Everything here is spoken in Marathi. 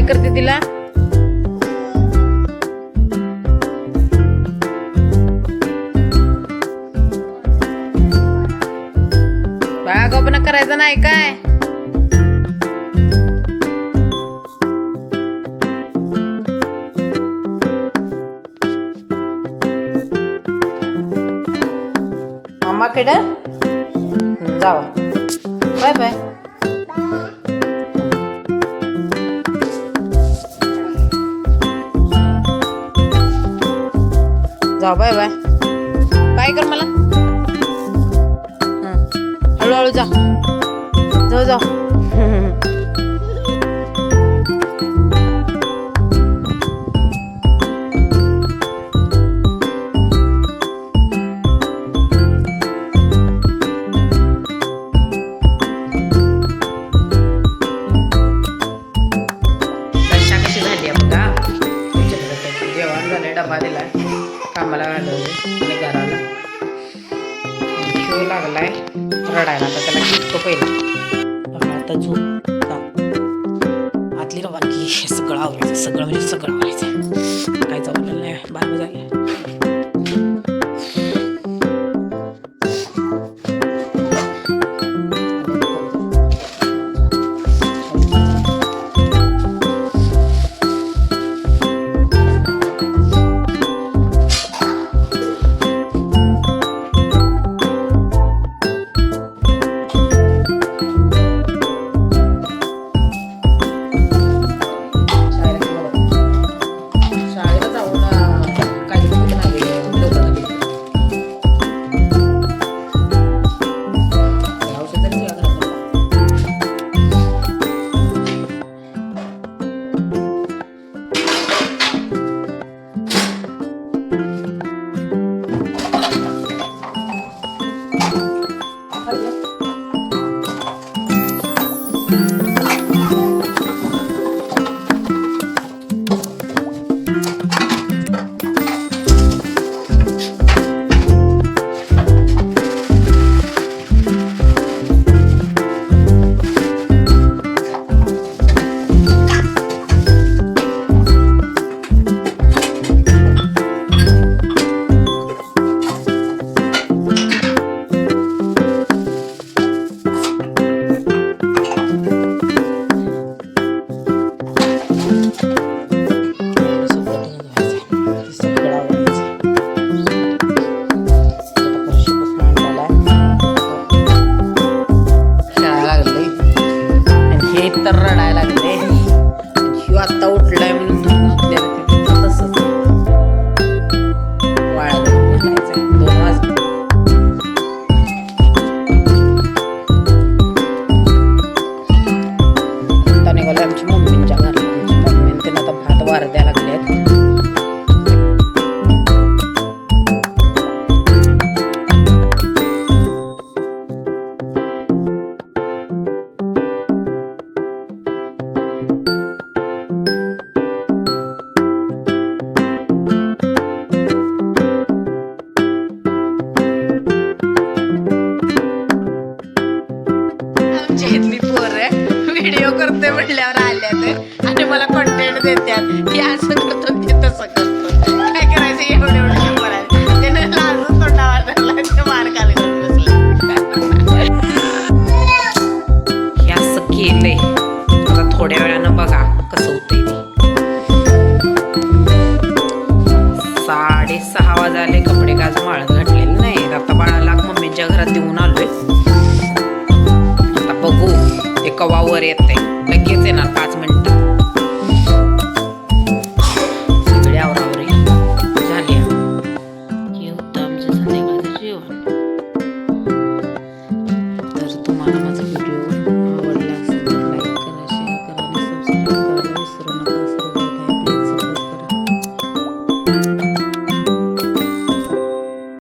काय करते तिला? बाळागोपणा करायचं नाही काय? मामाकडे जावा. Bye bye. जाऊ बाय बाय. काय कर मला हळूहळू जा. जाऊ जाऊ. जेवण झाले, डबा दिलाय, कामाला घालवले आणि घराला शिव लागलाय रडायला. आता त्याला कितकं पहिलं आता झोप आतली रवानगी सगळं आवरायचं. सगळं म्हणजे सगळं आवरायचं. काय चावलेलं नाही. बारबं झालं. तर रडायला लागले. शिव आत्ता उठलाय म्हणून तसंच वाळत घालायचं. 2 वाजले. आता निघाले आमची मम्मींच्या घरी. आमची मम्मी त्यांना आता भात वार द्यायला लागलेत. व्हिडिओ करते म्हटल्यावर आल्यात आणि मला कंटेंट देतात की असं करतो ते तसं करतो. काय करायचं एवढे एवढे बोलायला. त्याने लाजून तोंडावर धरला ते मार घालून बसले. हे असं केलंय. आता थोड्या वेळानं बघा कसं होतंय ते. 6:30 वाजले. कपडे काच माळत घातलेले नाही. आता बाळाला मम्मीच्या घरात देऊन आलोय. आता बघू ते कवा वर येते. लगेच येणार 5 मिनिटं.